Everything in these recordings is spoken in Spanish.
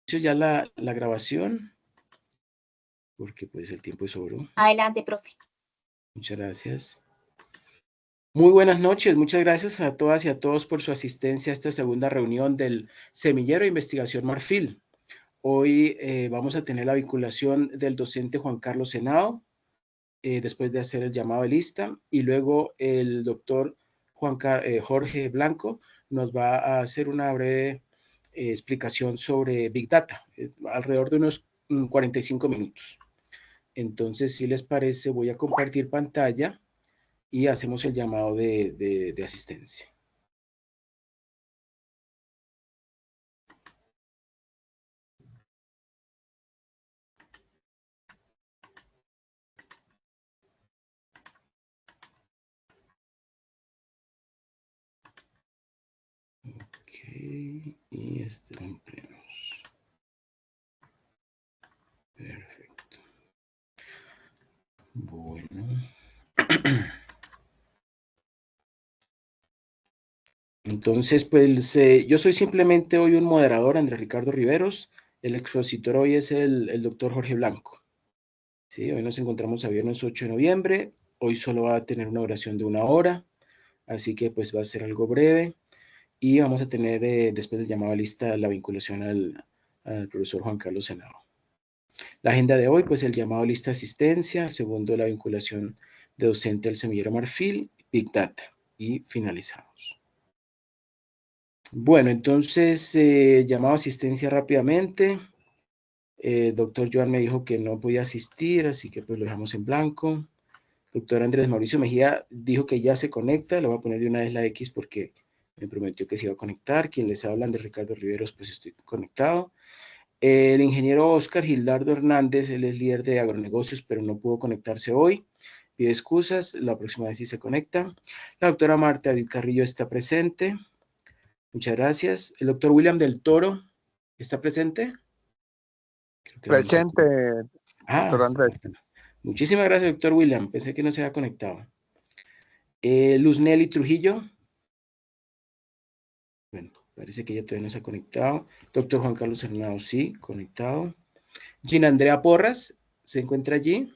ya la grabación, porque pues el tiempo es oro. Adelante, profe. Muchas gracias. Muy buenas noches, muchas gracias a todas y a todos por su asistencia a esta segunda reunión del Semillero de Investigación Marfil. Hoy vamos a tener la vinculación del docente Juan Carlos Henao, después de hacer el llamado de lista, y luego el doctor Jorge Blanco nos va a hacer una breve explicación sobre Big Data, alrededor de unos 45 minutos. Entonces, si les parece, voy a compartir pantalla y hacemos el llamado de asistencia. Ok, y este lo ampliamos. Perfecto. Bueno. Entonces, pues yo soy simplemente hoy un moderador, Andrés Ricardo Riveros. El expositor hoy es el doctor Jorge Blanco. ¿Sí? Hoy nos encontramos a viernes 8 de noviembre. Hoy solo va a tener una duración de 1 hora, así que pues va a ser algo breve. Y vamos a tener, después del llamado a lista, la vinculación al profesor Juan Carlos Henao. La agenda de hoy, pues el llamado a lista de asistencia, el segundo, la vinculación de docente al semillero Marfil, Big Data, y finalizamos. Bueno, entonces, llamado a asistencia rápidamente. Doctor Joan me dijo que no podía asistir, así que pues lo dejamos en blanco. Doctor Andrés Mauricio Mejía dijo que ya se conecta, le voy a poner de una vez la X porque me prometió que se iba a conectar. Quien les habla, de Ricardo Riveros, pues estoy conectado. El ingeniero Oscar Gildardo Hernández, él es líder de agronegocios, pero no pudo conectarse hoy. Pide excusas, la próxima vez sí se conecta. La doctora Marta Edith Carrillo está presente. Muchas gracias. El doctor William del Toro está presente. Creo que Presente, doctor Andrés. Muchísimas gracias, doctor William. Pensé que no se había conectado. Luz Nelly Trujillo. Bueno, parece que ella todavía no se ha conectado. Doctor Juan Carlos Hernado, sí, conectado. Gina Andrea Porras, ¿se encuentra allí?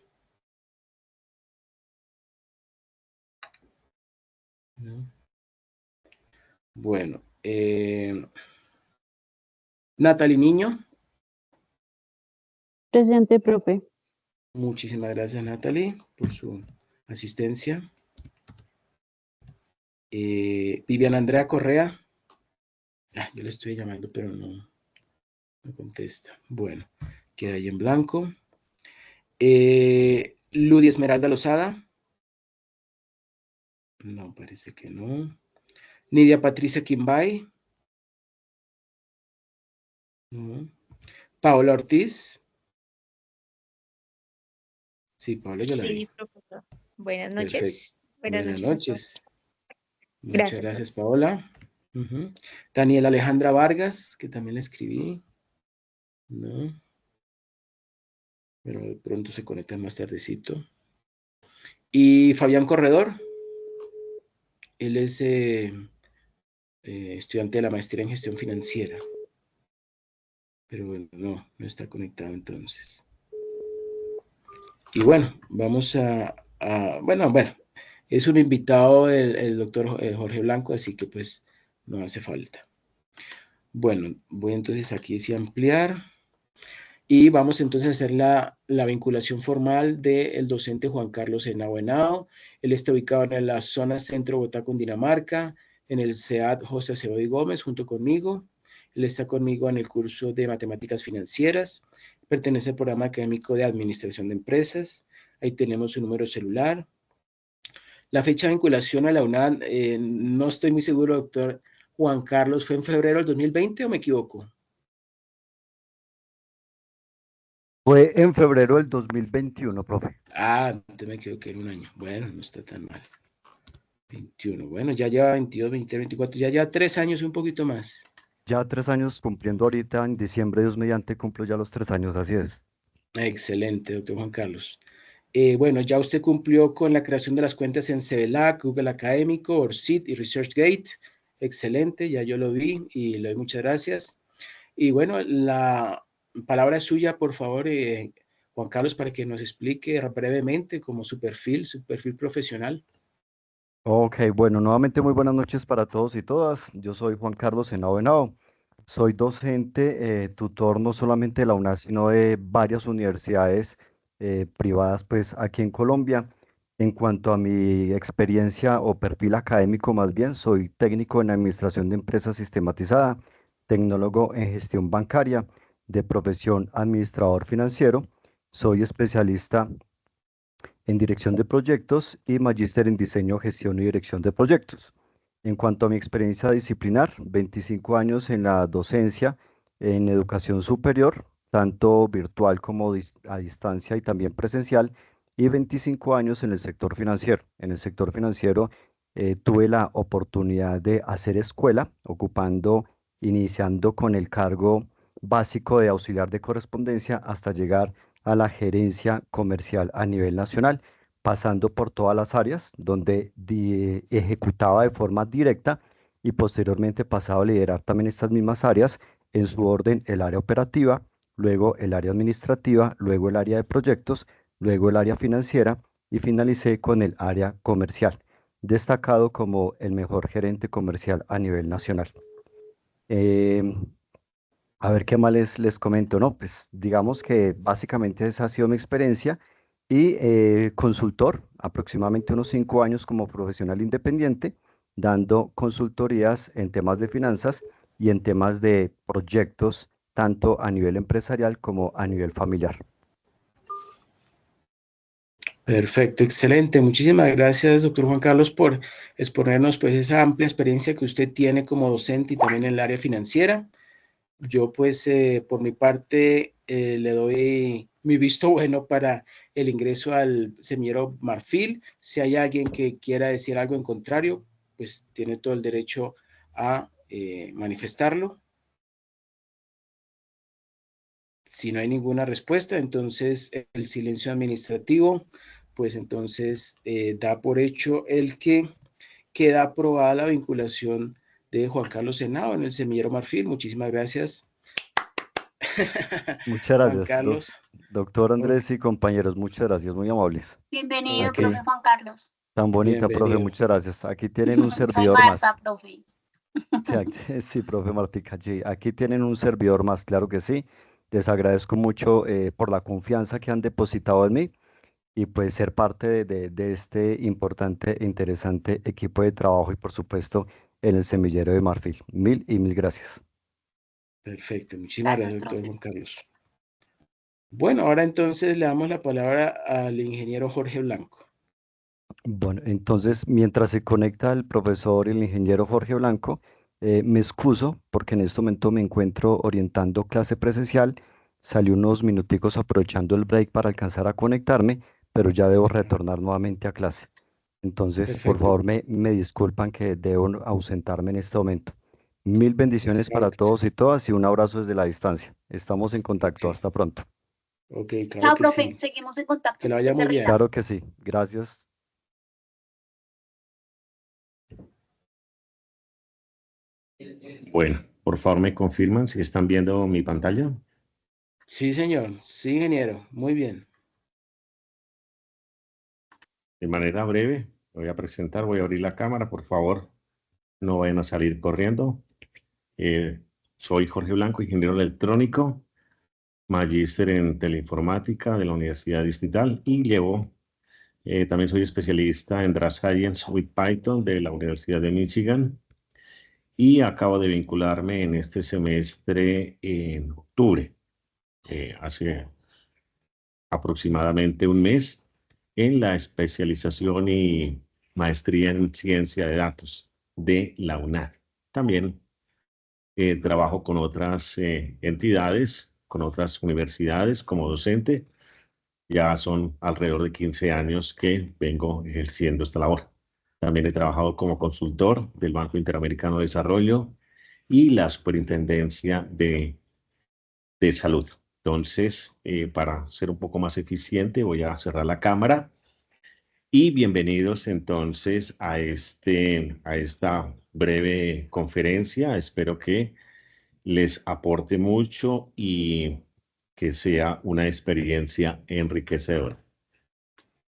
No. Bueno, Natalie Niño. Presente, profe. Muchísimas gracias, Natalie, por su asistencia. Viviana Andrea Correa. Yo le estoy llamando, pero no contesta. Bueno, queda ahí en blanco. Ludy Esmeralda Lozada. No, parece que no. Nidia Patricia Quimbay. No. Paola Ortiz. Sí, Paola, ya la vi. Sí, profesor. Buenas noches. Perfecto. Buenas noches. Muchas Gracias, gracias, Paola. Daniela Alejandra Vargas, que también la escribí. No. Pero de pronto se conecta más tardecito. Y Fabián Corredor. Él es estudiante de la maestría en gestión financiera. Pero bueno, no está conectado entonces. Y bueno, vamos bueno, es un invitado el doctor Jorge Blanco, así que pues no hace falta. Bueno, voy entonces aquí sí a ampliar. Y vamos entonces a hacer la vinculación formal del docente Juan Carlos Henao Henao. Él está ubicado en la zona centro Bogotá, Cundinamarca, en el CEAD José Acevedo y Gómez, junto conmigo. Él está conmigo en el curso de Matemáticas Financieras. Pertenece al programa académico de Administración de Empresas. Ahí tenemos su número celular. La fecha de vinculación a la UNAM, no estoy muy seguro, doctor Juan Carlos, ¿fue en febrero del 2020 o me equivoco? Fue en febrero del 2021, profe. Antes me equivoqué en un año. Bueno, no está tan mal. 21. Bueno, ya lleva 22, 23, 24, ya lleva 3 años y un poquito más. Ya 3 años cumpliendo ahorita, en diciembre, Dios mediante, cumplo ya los 3 años, así es. Excelente, doctor Juan Carlos. Bueno, ya usted cumplió con la creación de las cuentas en CELAC, Google Académico, ORCID y ResearchGate. Excelente, ya yo lo vi y le doy muchas gracias. Y bueno, la palabra es suya, por favor, Juan Carlos, para que nos explique brevemente como su perfil profesional. Ok, bueno, nuevamente muy buenas noches para todos y todas. Yo soy Juan Carlos Henao Henao. Soy docente, tutor no solamente de la UNAS, sino de varias universidades privadas, pues aquí en Colombia. En cuanto a mi experiencia o perfil académico, más bien, soy técnico en administración de empresas sistematizada, tecnólogo en gestión bancaria, de profesión administrador financiero. Soy especialista en dirección de proyectos y magíster en diseño, gestión y dirección de proyectos. En cuanto a mi experiencia disciplinar, 25 años en la docencia en educación superior, tanto virtual como a distancia y también presencial, y 25 años en el sector financiero. En el sector financiero tuve la oportunidad de hacer escuela, iniciando con el cargo básico de auxiliar de correspondencia hasta llegar a la gerencia comercial a nivel nacional, pasando por todas las áreas donde ejecutaba de forma directa y posteriormente pasaba a liderar también estas mismas áreas en su orden el área operativa, luego el área administrativa, luego el área de proyectos, luego el área financiera y finalicé con el área comercial, destacado como el mejor gerente comercial a nivel nacional. Em, a ver qué más les comento, ¿no? Pues digamos que básicamente esa ha sido mi experiencia y consultor, aproximadamente unos 5 años como profesional independiente, dando consultorías en temas de finanzas y en temas de proyectos, tanto a nivel empresarial como a nivel familiar. Perfecto, excelente. Muchísimas gracias, doctor Juan Carlos, por exponernos pues esa amplia experiencia que usted tiene como docente y también en el área financiera. Yo pues por mi parte le doy mi visto bueno para el ingreso al semillero Marfil. Si hay alguien que quiera decir algo en contrario, pues tiene todo el derecho a manifestarlo. Si no hay ninguna respuesta, entonces el silencio administrativo, pues entonces da por hecho el que queda aprobada la vinculación de Juan Carlos Henao en el semillero Marfil. Muchísimas gracias, Muchas Juan gracias, Carlos. doctor Ok, Andrés y compañeros, muchas gracias, muy amables. Bienvenido, ok, Aquí, profe Juan Carlos. tan bonita, profe, bienvenido. muchas gracias. Aquí tienen un Soy servidor Marta, más. profe. Sí, sí, profe Martica, sí. Aquí tienen un servidor más, claro que sí. Les agradezco mucho por la confianza que han depositado en mí y pues ser parte de este importante e interesante equipo de trabajo y por supuesto en el semillero de Marfil. Mil y mil gracias. Perfecto, muchísimas Gracias, gracias, doctor profe. Juan Carlos. Bueno, ahora entonces le damos la palabra al ingeniero Jorge Blanco. Bueno, entonces mientras se conecta el profesor y el ingeniero Jorge Blanco, me excuso porque en este momento me encuentro orientando clase presencial. Salí unos minuticos aprovechando el break para alcanzar a conectarme, pero ya debo retornar nuevamente a clase. Entonces, por Perfecto, favor, me disculpan que debo ausentarme en este momento. Mil bendiciones claro para que sí. todos y todas y un abrazo desde la distancia. Estamos en Ok, contacto. Hasta pronto. ok, claro Chao, que profe. sí. Seguimos en Que contacto. le vaya Que te muy rinda. bien. Claro que sí. Gracias. Bueno, por favor me confirman si están viendo mi pantalla. Sí, señor. Sí, ingeniero. Muy bien. De manera breve, me voy a presentar, voy a abrir la cámara, por favor, no vayan a salir corriendo. Eh, Soy Jorge Blanco, ingeniero electrónico, magíster en teleinformática de la Universidad Distrital y también soy especialista en Data Science with Python de la Universidad de Michigan y acabo de vincularme en este semestre en octubre, hace aproximadamente un mes en la especialización y maestría en ciencia de datos de la UNAD. También trabajo con otras entidades, con otras universidades como docente. Ya son alrededor de 15 años que vengo ejerciendo esta labor. También he trabajado como consultor del Banco Interamericano de Desarrollo y la Superintendencia de Salud. Entonces, para ser un poco más eficiente, voy a cerrar la cámara y bienvenidos entonces a esta breve conferencia. Espero que les aporte mucho y que sea una experiencia enriquecedora.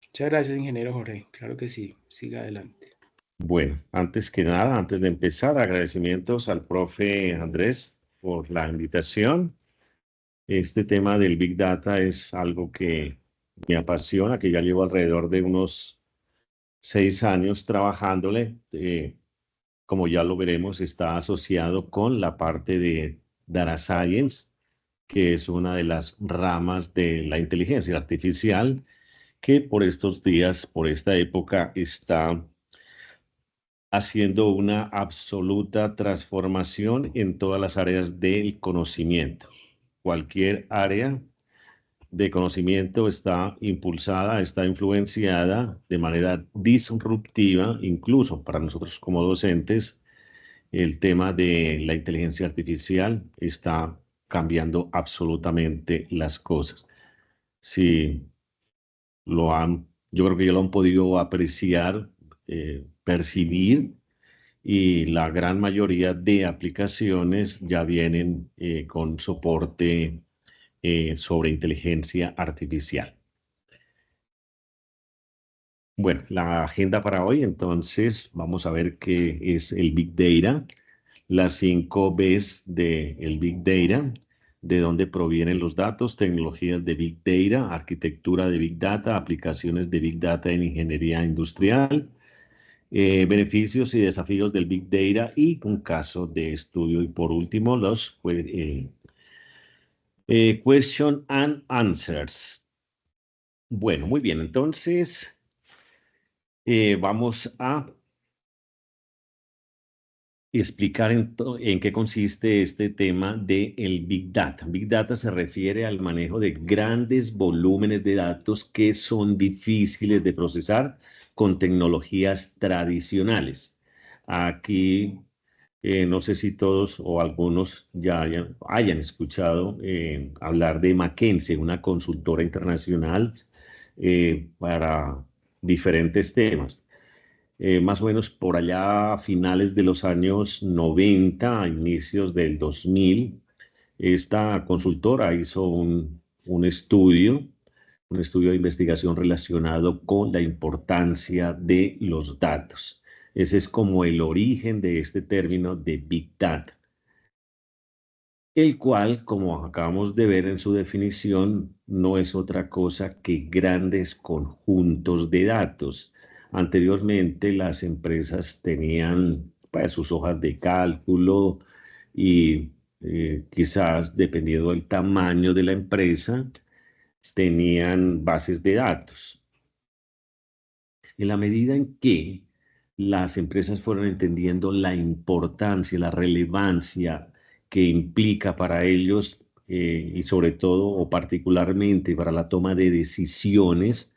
Muchas gracias, ingeniero Jorge. Claro que sí. Siga adelante. Bueno, antes que nada, antes de empezar, agradecimientos al profe Andrés por la invitación. Este tema del Big Data es algo que me apasiona, que ya llevo alrededor de unos 6 años trabajándole. Como ya lo veremos, está asociado con la parte de Data Science, que es una de las ramas de la inteligencia artificial, que por estos días, por esta época, está haciendo una absoluta transformación en todas las áreas del conocimiento. Cualquier área de conocimiento está impulsada, está influenciada de manera disruptiva, incluso para nosotros como docentes. El tema de la inteligencia artificial está cambiando absolutamente las cosas. Si yo creo que ya lo han podido apreciar, percibir, y la gran mayoría de aplicaciones ya vienen con soporte sobre inteligencia artificial. Bueno, la agenda para hoy, entonces, vamos a ver qué es el Big Data, las 5 Bs del Big Data, de dónde provienen los datos, tecnologías de Big Data, arquitectura de Big Data, aplicaciones de Big Data en ingeniería industrial, beneficios y desafíos del Big Data y un caso de estudio. Y por último, los question and answers. Bueno, muy bien, entonces vamos a explicar en qué consiste este tema del Big Data. Big Data se refiere al manejo de grandes volúmenes de datos que son difíciles de procesar con tecnologías tradicionales. Aquí no sé si todos o algunos ya hayan escuchado hablar de McKinsey, una consultora internacional para diferentes temas. Más o menos por allá a finales de los años 90, a inicios del 2000, esta consultora hizo un estudio de investigación relacionado con la importancia de los datos. Ese es como el origen de este término de Big Data, el cual, como acabamos de ver en su definición, no es otra cosa que grandes conjuntos de datos. Anteriormente, las empresas tenían pues, sus hojas de cálculo y quizás, dependiendo del tamaño de la empresa, tenían bases de datos. En la medida en que las empresas fueron entendiendo la importancia, la relevancia que implica para ellos y sobre todo o particularmente para la toma de decisiones,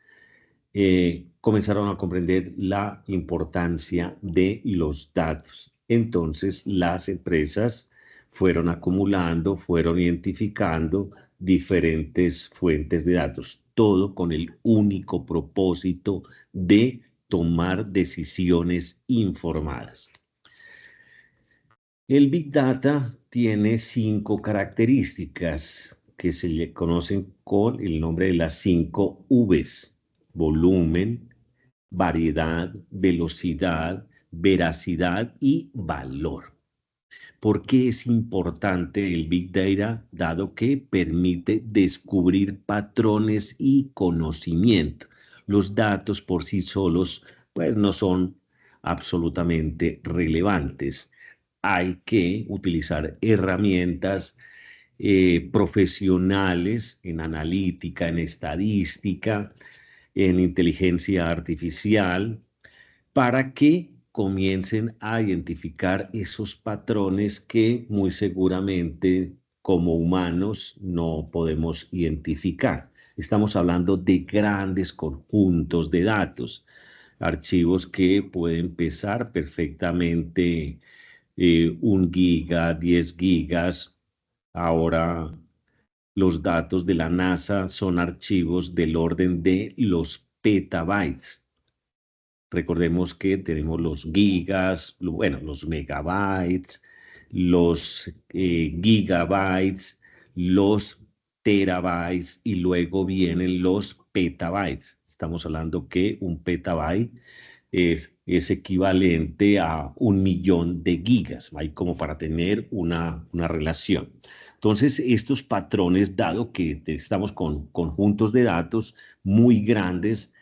comenzaron a comprender la importancia de los datos. Entonces las empresas fueron acumulando, fueron identificando diferentes fuentes de datos, todo con el único propósito de tomar decisiones informadas. El Big Data tiene 5 características que se le conocen con el nombre de las 5 Vs: volumen, variedad, velocidad, veracidad y valor. ¿Por qué es importante el Big Data? Dado que permite descubrir patrones y conocimiento. Los datos por sí solos, pues, no son absolutamente relevantes. Hay que utilizar herramientas profesionales en analítica, en estadística, en inteligencia artificial, para que comiencen a identificar esos patrones que muy seguramente como humanos no podemos identificar. Estamos hablando de grandes conjuntos de datos, archivos que pueden pesar perfectamente 1 giga, 10 gigas. Ahora los datos de la NASA son archivos del orden de los petabytes. Recordemos que tenemos los gigas, bueno, los megabytes, los gigabytes, los terabytes y luego vienen los petabytes. Estamos hablando que un petabyte es equivalente a 1.000.000 de gigas, ¿vale? Como para tener una relación. Entonces, estos patrones, dado que estamos con conjuntos de datos muy grandes,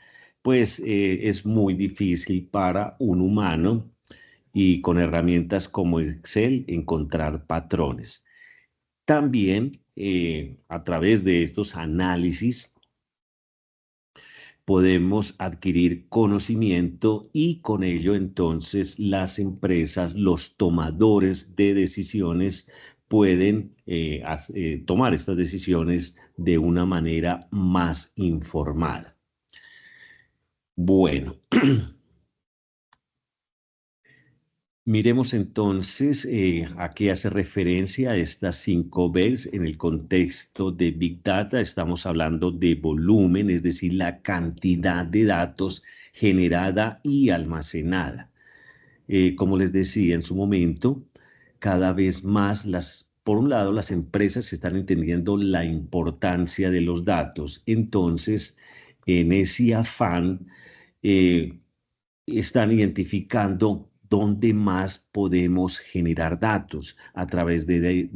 pues es muy difícil para un humano y con herramientas como Excel encontrar patrones. También a través de estos análisis podemos adquirir conocimiento y con ello entonces las empresas, los tomadores de decisiones pueden tomar estas decisiones de una manera más informada. Bueno, miremos entonces a qué hace referencia estas 5 Bs en el contexto de Big Data. Estamos hablando de volumen, es decir, la cantidad de datos generada y almacenada. Como les decía en su momento, cada vez más por un lado, las empresas están entendiendo la importancia de los datos. Entonces, en ese afán, están identificando dónde más podemos generar datos a través de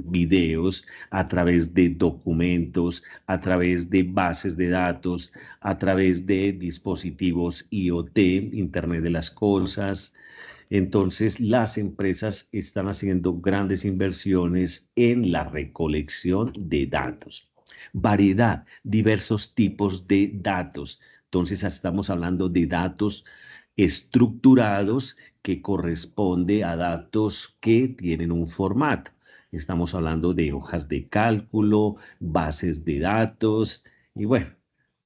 videos, a través de documentos, a través de bases de datos, a través de dispositivos IoT, Internet de las Cosas. Entonces, las empresas están haciendo grandes inversiones en la recolección de datos. Variedad, diversos tipos de datos. Entonces, estamos hablando de datos estructurados que corresponde a datos que tienen un formato. Estamos hablando de hojas de cálculo, bases de datos y bueno,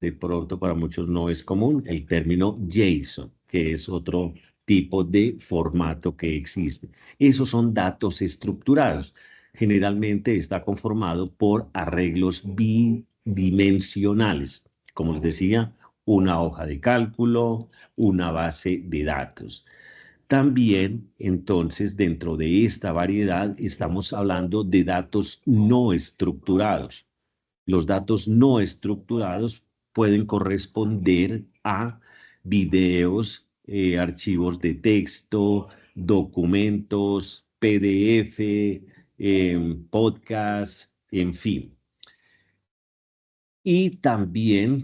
de pronto para muchos no es común el término JSON, que es otro tipo de formato que existe. Esos son datos estructurados. Generalmente está conformado por arreglos bidimensionales. Como les decía, una hoja de cálculo, una base de datos. También, entonces, dentro de esta variedad estamos hablando de datos no estructurados. Los datos no estructurados pueden corresponder a videos, archivos de texto, documentos, PDF, podcasts, en fin. Y también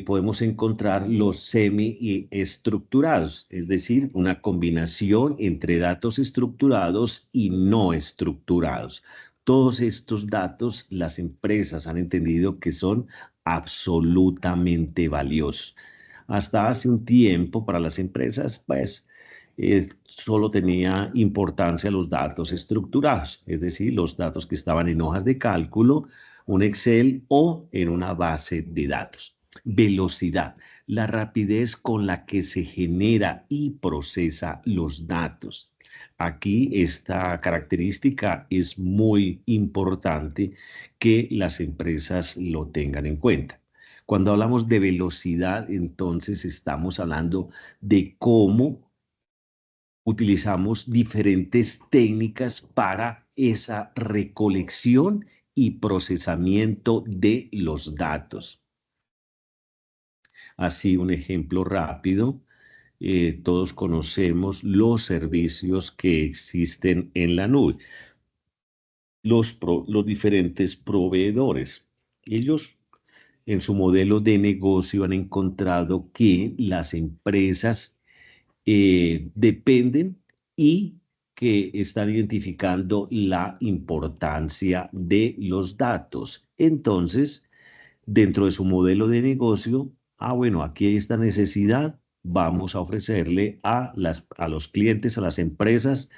podemos encontrar los semi-estructurados, es decir, una combinación entre datos estructurados y no estructurados. Todos estos datos las empresas han entendido que son absolutamente valiosos. Hasta hace un tiempo para las empresas, pues, solo tenía importancia los datos estructurados, es decir, los datos que estaban en hojas de cálculo, un Excel o en una base de datos. Velocidad, la rapidez con la que se genera y procesa los datos. Aquí esta característica es muy importante que las empresas lo tengan en cuenta. Cuando hablamos de velocidad, entonces estamos hablando de cómo utilizamos diferentes técnicas para esa recolección y procesamiento de los datos. Así, un ejemplo rápido. Todos conocemos los servicios que existen en la nube. Los diferentes proveedores. Ellos en su modelo de negocio han encontrado que las empresas dependen y que están identificando la importancia de los datos. Entonces, dentro de su modelo de negocio, bueno, aquí hay esta necesidad, vamos a ofrecerle a los clientes, a las empresas,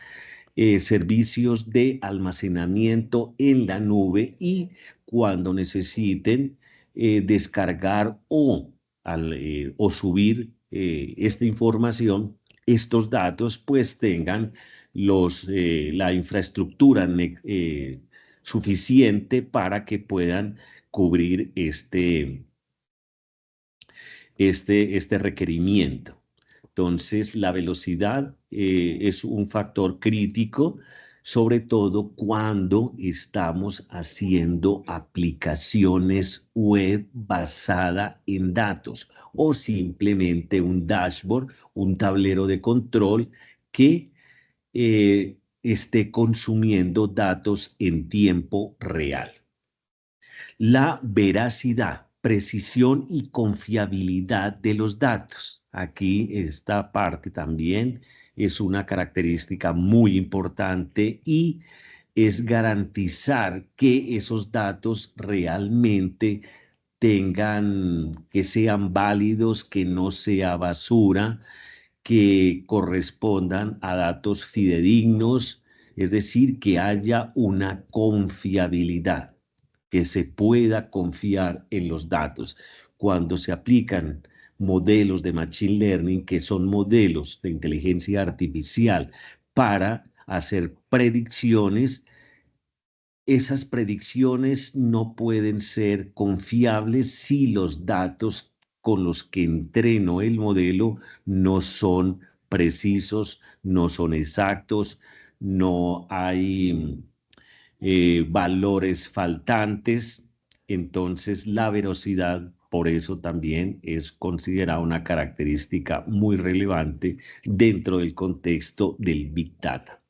servicios de almacenamiento en la nube y cuando necesiten descargar o subir esta información, estos datos pues tengan la infraestructura suficiente para que puedan cubrir este requerimiento. Entonces, la velocidad es un factor crítico, sobre todo cuando estamos haciendo aplicaciones web basada en datos o simplemente un dashboard, un tablero de control que esté consumiendo datos en tiempo real. La veracidad, precisión y confiabilidad de los datos. Aquí esta parte también es una característica muy importante y es garantizar que esos datos realmente que sean válidos, que no sea basura, que correspondan a datos fidedignos, es decir, que haya una confiabilidad, que se pueda confiar en los datos. Cuando se aplican modelos de Machine Learning, que son modelos de inteligencia artificial para hacer predicciones, esas predicciones no pueden ser confiables si los datos con los que entreno el modelo no son precisos, no son exactos, no hay valores faltantes. Entonces, la veracidad, por eso también es considerada una característica muy relevante dentro del contexto del Big Data.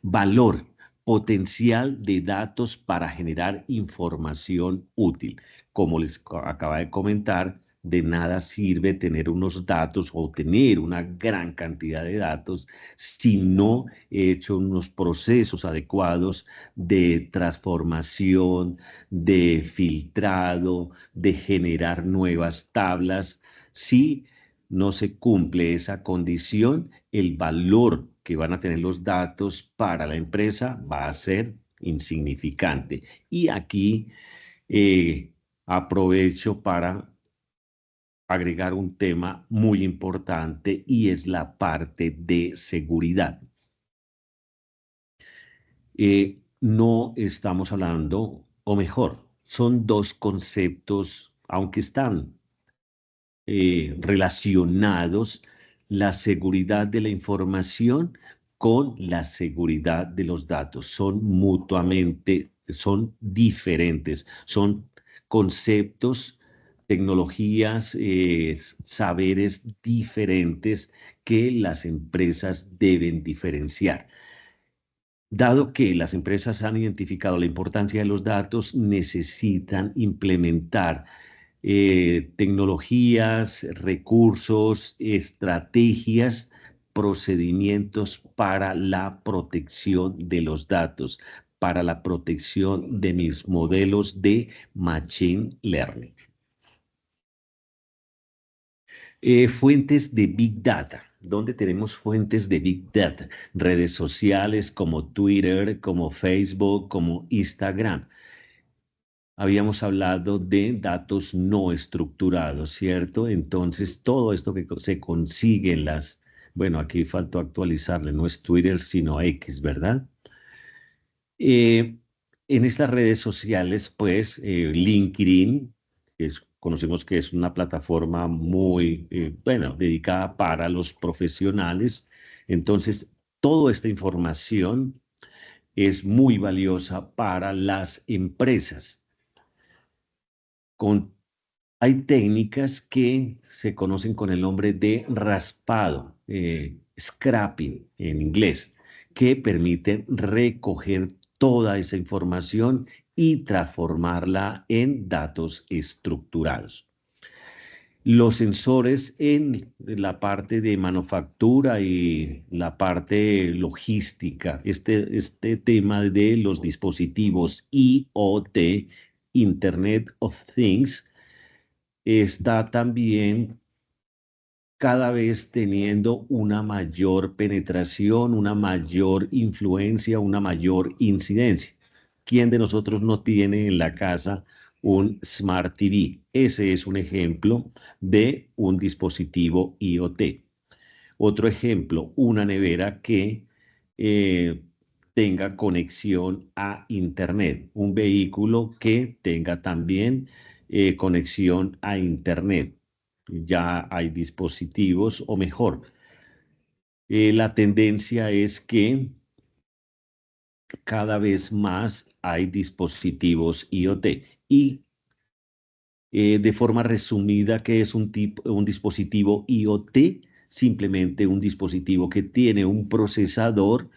Valor, potencial de datos para generar información útil. Como les acaba de comentar, de nada sirve tener unos datos o tener una gran cantidad de datos si no he hecho unos procesos adecuados de transformación, de filtrado, de generar nuevas tablas. Si no se cumple esa condición, el valor que van a tener los datos para la empresa va a ser insignificante. Y aquí aprovecho para agregar un tema muy importante y es la parte de seguridad. No estamos hablando, o mejor, son dos conceptos, aunque están relacionados, la seguridad de la información con la seguridad de los datos. Son diferentes, son conceptos, tecnologías, saberes diferentes que las empresas deben diferenciar. Dado que las empresas han identificado la importancia de los datos, necesitan implementar tecnologías, recursos, estrategias, procedimientos para la protección de los datos, para la protección de mis modelos de Machine Learning. Fuentes de Big Data. ¿Dónde tenemos fuentes de Big Data? Redes sociales como Twitter, como Facebook, como Instagram. Habíamos hablado de datos no estructurados, ¿cierto? Entonces, todo esto que se consigue en bueno, aquí faltó actualizarle, no es Twitter, sino X, ¿verdad? En estas redes sociales, pues, LinkedIn, conocemos que es una plataforma muy, bueno, dedicada para los profesionales. Entonces, toda esta información es muy valiosa para las empresas. Hay técnicas que se conocen con el nombre de raspado, scrapping en inglés, que permiten recoger toda esa información y transformarla en datos estructurados. Los sensores en la parte de manufactura y la parte logística, este tema de los dispositivos IoT, Internet of Things, está también cada vez teniendo una mayor penetración, una mayor influencia, una mayor incidencia. ¿Quién de nosotros no tiene en la casa un Smart TV? Ese es un ejemplo de un dispositivo IoT. Otro ejemplo, una nevera que tenga conexión a Internet, un vehículo que tenga también conexión a Internet. Ya hay dispositivos, o mejor, la tendencia es que cada vez más hay dispositivos IoT. Y de forma resumida, ¿qué es un dispositivo IoT? Simplemente un dispositivo que tiene un procesador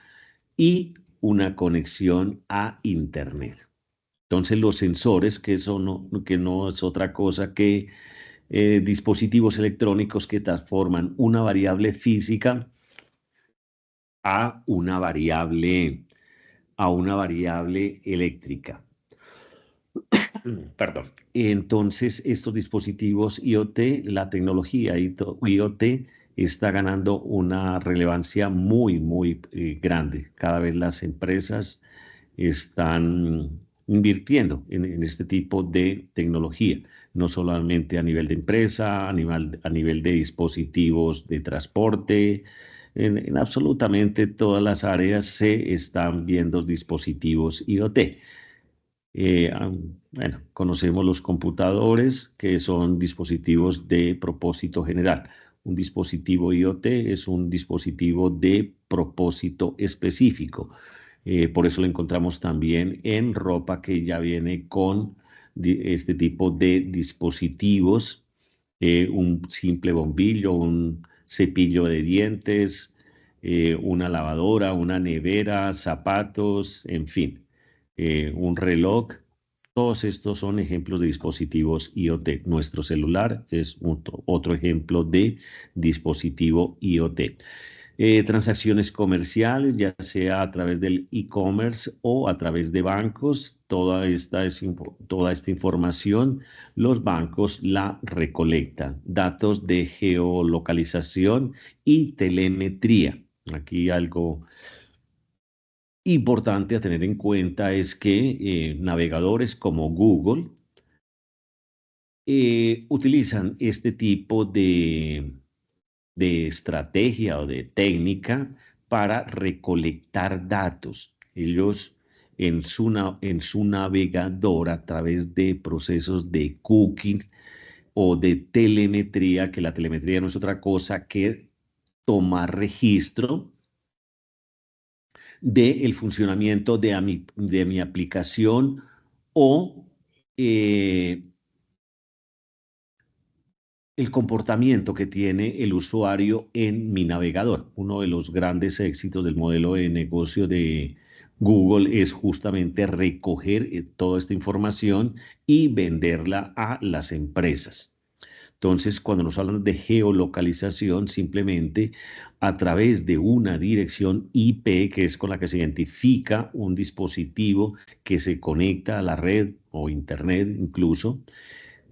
y una conexión a Internet. Entonces los sensores, que no es otra cosa que dispositivos electrónicos que transforman una variable física a una variable eléctrica. Perdón. Entonces, estos dispositivos IoT, la tecnología IoT está ganando una relevancia muy, muy grande. Cada vez las empresas están invirtiendo en este tipo de tecnología, no solamente a nivel de empresa, a nivel de dispositivos de transporte, en absolutamente todas las áreas se están viendo dispositivos IoT. Bueno, conocemos los computadores, que son dispositivos de propósito general. Un dispositivo IoT es un dispositivo de propósito específico. Por eso lo encontramos también en ropa que ya viene con este tipo de dispositivos, un simple bombillo, un cepillo de dientes, una lavadora, una nevera, zapatos, en fin, un reloj. Todos estos son ejemplos de dispositivos IoT. Nuestro celular es otro ejemplo de dispositivo IoT. Transacciones comerciales, ya sea a través del e-commerce o a través de bancos, toda esta información los bancos la recolectan. Datos de geolocalización y telemetría. Aquí algo importante a tener en cuenta es que navegadores como Google utilizan este tipo de estrategia o de técnica para recolectar datos. Ellos en su navegador, a través de procesos de cookies o de telemetría, que la telemetría no es otra cosa que tomar registro del funcionamiento de mi aplicación o el comportamiento que tiene el usuario en mi navegador. Uno de los grandes éxitos del modelo de negocio de Google es justamente recoger toda esta información y venderla a las empresas. Entonces, cuando nos hablan de geolocalización, simplemente a través de una dirección IP, que es con la que se identifica un dispositivo que se conecta a la red o Internet incluso,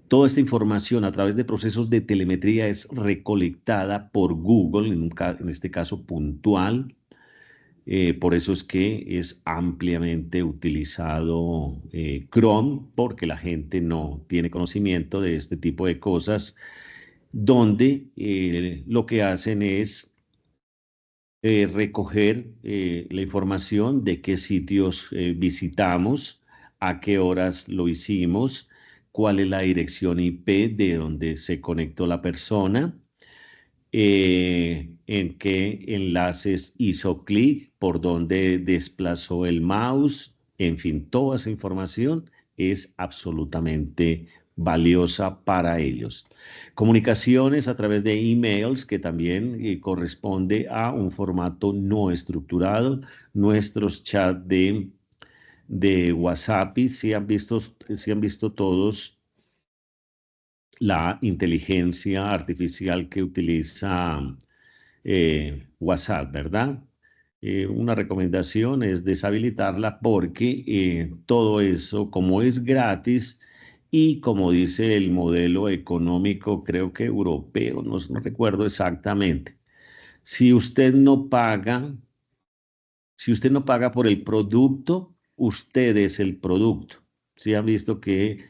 toda esta información a través de procesos de telemetría es recolectada por Google, en este caso puntual. Por eso es que es ampliamente utilizado Chrome, porque la gente no tiene conocimiento de este tipo de cosas, donde lo que hacen es recoger la información de qué sitios visitamos, a qué horas lo hicimos, cuál es la dirección IP de donde se conectó la persona, en qué enlaces hizo clic, por dónde desplazó el mouse, en fin, toda esa información es absolutamente valiosa para ellos. Comunicaciones a través de emails, que también corresponde a un formato no estructurado. Nuestros chats de WhatsApp, si han visto todos la inteligencia artificial que utiliza WhatsApp, ¿verdad? Una recomendación es deshabilitarla porque todo eso, como es gratis y como dice el modelo económico, creo que europeo, no recuerdo exactamente, si usted no paga, si usted no paga por el producto, usted es el producto. Si han visto que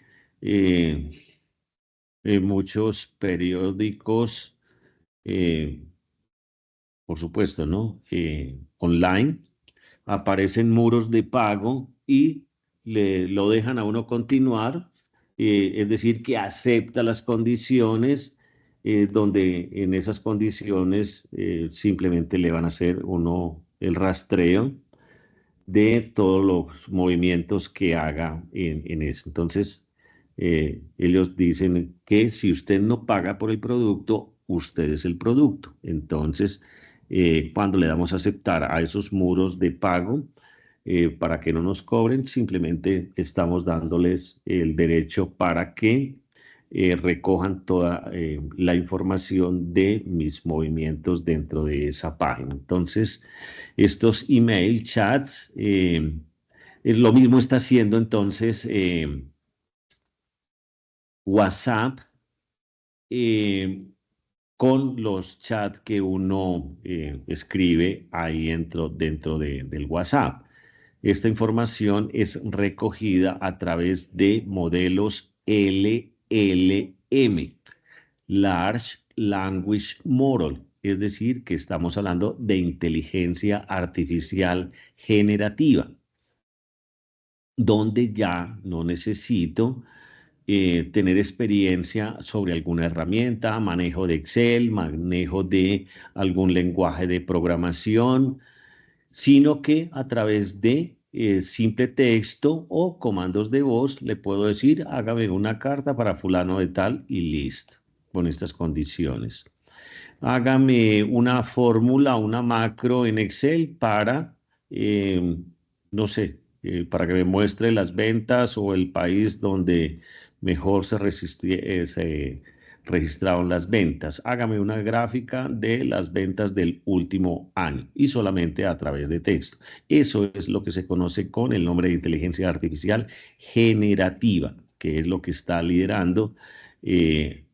muchos periódicos, por supuesto, ¿no? Online, aparecen muros de pago y lo dejan a uno continuar, es decir, que acepta las condiciones, donde en esas condiciones simplemente le van a hacer uno el rastreo de todos los movimientos que haga en eso. Entonces, ellos dicen que si usted no paga por el producto, usted es el producto. Entonces, cuando le damos a aceptar a esos muros de pago, para que no nos cobren, simplemente estamos dándoles el derecho para que recojan toda la información de mis movimientos dentro de esa página. Entonces, estos email chats, lo mismo está haciendo entonces WhatsApp con los chats que uno escribe ahí dentro del WhatsApp. Esta información es recogida a través de modelos LLM, Large Language Model, es decir, que estamos hablando de inteligencia artificial generativa, donde ya no necesito tener experiencia sobre alguna herramienta, manejo de Excel, manejo de algún lenguaje de programación, sino que a través de simple texto o comandos de voz le puedo decir, hágame una carta para fulano de tal y listo, con estas condiciones. Hágame una fórmula, una macro en Excel para, no sé, para que me muestre las ventas o el país donde mejor se registraron las ventas. Hágame una gráfica de las ventas del último año y solamente a través de texto. Eso es lo que se conoce con el nombre de inteligencia artificial generativa, que es lo que está liderando de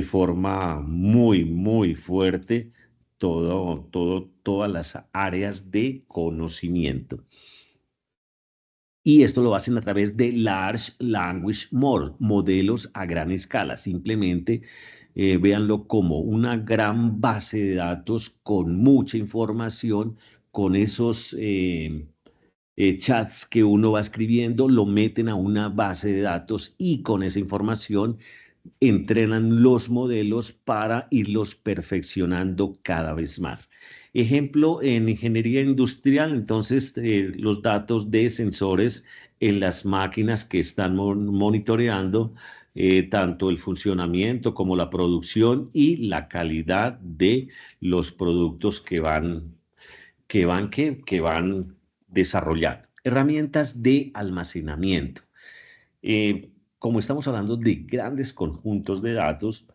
forma muy, muy fuerte todas las áreas de conocimiento. Y esto lo hacen a través de Large Language Model, modelos a gran escala. Simplemente véanlo como una gran base de datos con mucha información, con esos chats que uno va escribiendo, lo meten a una base de datos y con esa información entrenan los modelos para irlos perfeccionando cada vez más. Ejemplo, en ingeniería industrial, entonces los datos de sensores en las máquinas que están monitoreando tanto el funcionamiento como la producción y la calidad de los productos que van desarrollando. Herramientas de almacenamiento. Como estamos hablando de grandes conjuntos de datos,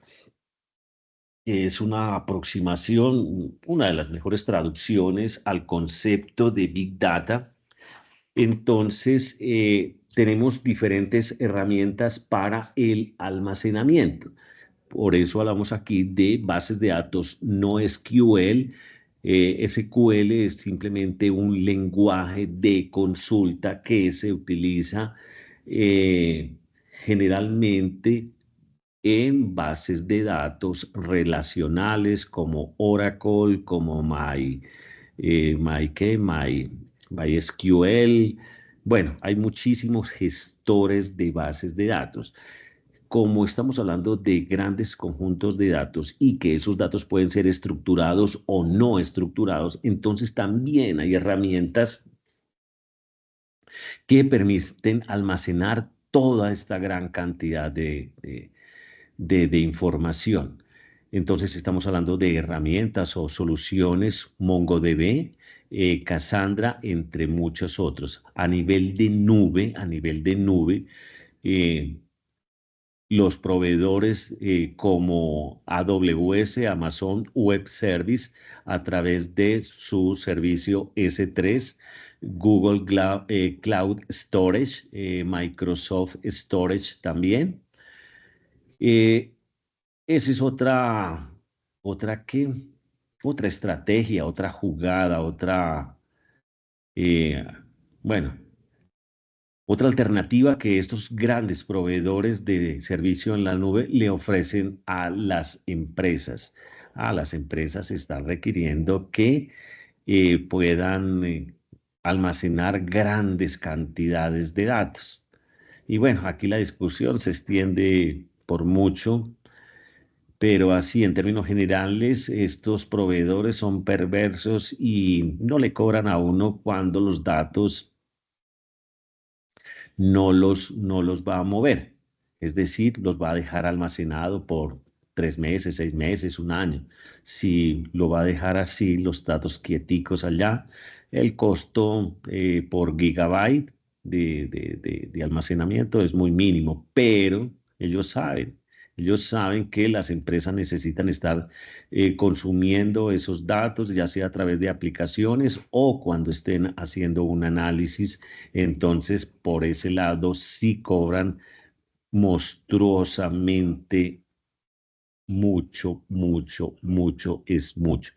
es una aproximación, una de las mejores traducciones al concepto de Big Data. Entonces, tenemos diferentes herramientas para el almacenamiento. Por eso hablamos aquí de bases de datos no SQL. SQL es simplemente un lenguaje de consulta que se utiliza generalmente en bases de datos relacionales como Oracle, como MySQL. Bueno, hay muchísimos gestores de bases de datos. Como estamos hablando de grandes conjuntos de datos y que esos datos pueden ser estructurados o no estructurados, entonces también hay herramientas que permiten almacenar toda esta gran cantidad de información. Entonces estamos hablando de herramientas o soluciones MongoDB, Cassandra, entre muchos otros. A nivel de nube, los proveedores como AWS, Amazon Web Service, a través de su servicio S3, Google Cloud Storage, Microsoft Storage también. Esa es ¿qué? Otra estrategia, otra jugada, eh, bueno, otra alternativa que estos grandes proveedores de servicio en la nube le ofrecen a las empresas. A las empresas están requiriendo que puedan almacenar grandes cantidades de datos. Y bueno, aquí la discusión se extiende por mucho Pero así, en términos generales, estos proveedores son perversos y no le cobran a uno cuando los datos no los va a mover. Es decir, los va a dejar almacenado por 3 meses, 6 meses, un año. Si lo va a dejar así, los datos quieticos allá, el costo por gigabyte de almacenamiento es muy mínimo, pero ellos saben. Ellos saben que las empresas necesitan estar consumiendo esos datos, ya sea a través de aplicaciones o cuando estén haciendo un análisis. Entonces, por ese lado, sí cobran monstruosamente mucho, mucho, mucho, es mucho.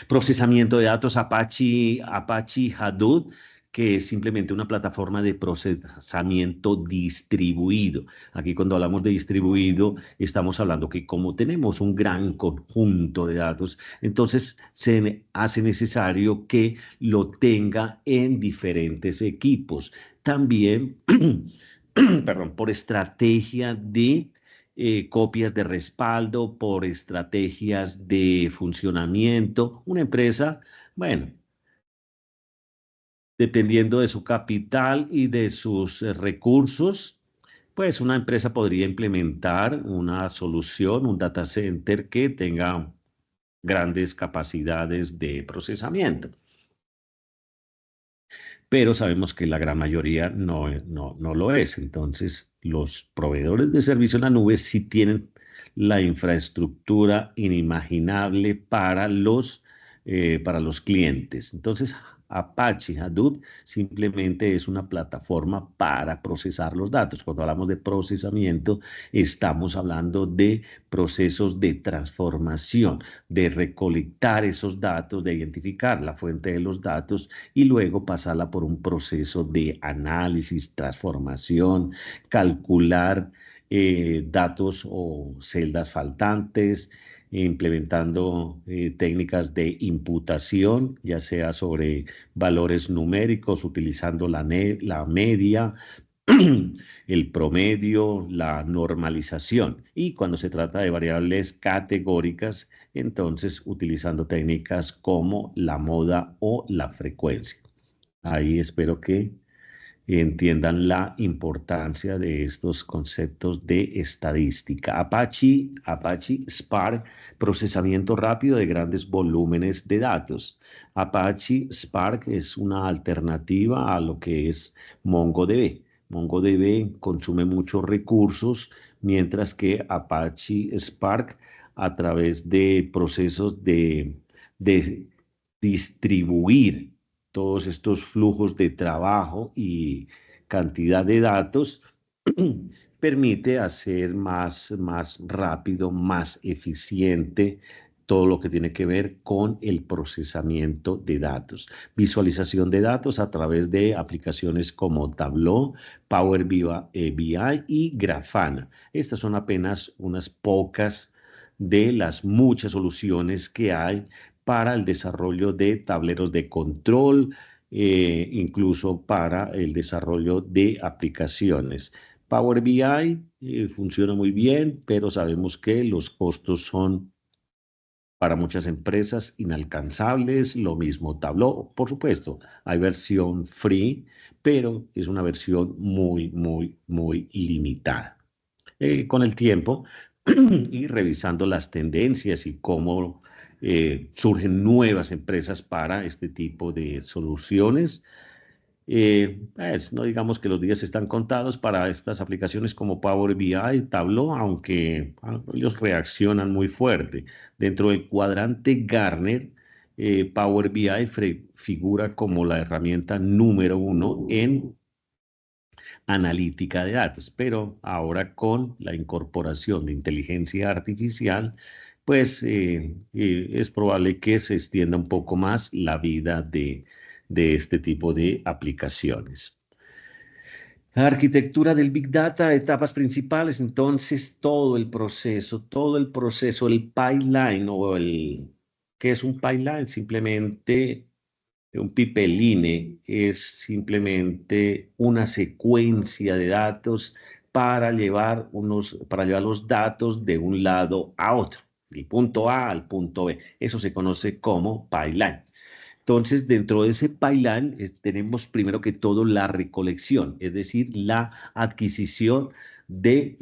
Procesamiento de datos Apache Hadoop, que es simplemente una plataforma de procesamiento distribuido. Aquí cuando hablamos de distribuido, estamos hablando que como tenemos un gran conjunto de datos, entonces se hace necesario que lo tenga en diferentes equipos. También, perdón, por estrategia de copias de respaldo, por estrategias de funcionamiento. Una empresa, bueno, dependiendo de su capital y de sus recursos, pues una empresa podría implementar una solución, un data center que tenga grandes capacidades de procesamiento. Pero sabemos que la gran mayoría no lo es. Entonces, los proveedores de servicio en la nube sí tienen la infraestructura inimaginable para los clientes. Entonces, Apache Hadoop simplemente es una plataforma para procesar los datos. Cuando hablamos de procesamiento, estamos hablando de procesos de transformación, de recolectar esos datos, de identificar la fuente de los datos y luego pasarla por un proceso de análisis, transformación, calcular datos o celdas faltantes, implementando técnicas de imputación, ya sea sobre valores numéricos, utilizando la media, el promedio, la normalización. Y cuando se trata de variables categóricas, entonces utilizando técnicas como la moda o la frecuencia. Ahí espero que entiendan la importancia de estos conceptos de estadística. Apache Spark, procesamiento rápido de grandes volúmenes de datos. Apache Spark es una alternativa a lo que es MongoDB. MongoDB consume muchos recursos, mientras que Apache Spark, a través de procesos de distribuir todos estos flujos de trabajo y cantidad de datos, permite hacer más rápido, más eficiente todo lo que tiene que ver con el procesamiento de datos. Visualización de datos a través de aplicaciones como Tableau, Power BI y Grafana. Estas son apenas unas pocas de las muchas soluciones que hay para el desarrollo de tableros de control, incluso para el desarrollo de aplicaciones. Power BI funciona muy bien, pero sabemos que los costos son para muchas empresas inalcanzables. Lo mismo Tableau, por supuesto, hay versión free, pero es una versión muy limitada. Con el tiempo y revisando las tendencias y cómo surgen nuevas empresas para este tipo de soluciones. Pues, no digamos que los días están contados para estas aplicaciones como Power BI, Tableau, aunque ellos reaccionan muy fuerte. Dentro del cuadrante Gartner, Power BI figura como la herramienta número 1 en analítica de datos, pero ahora con la incorporación de inteligencia artificial, pues es probable que se extienda un poco más la vida de este tipo de aplicaciones. La arquitectura del Big Data, etapas principales, entonces todo el proceso, el pipeline ¿qué es un pipeline? Simplemente un pipeline es simplemente una secuencia de datos para llevar los datos de un lado a otro. del punto A al punto B. Eso se conoce como pipeline. Entonces, dentro de ese pipeline tenemos primero que todo la recolección, es decir, la adquisición de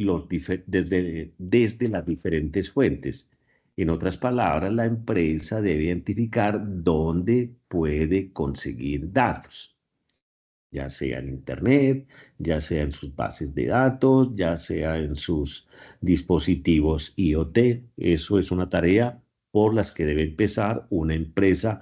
desde las diferentes fuentes. En otras palabras, la empresa debe identificar dónde puede conseguir datos, ya sea en Internet, ya sea en sus bases de datos, ya sea en sus dispositivos IoT. Eso es una tarea por las que debe empezar una empresa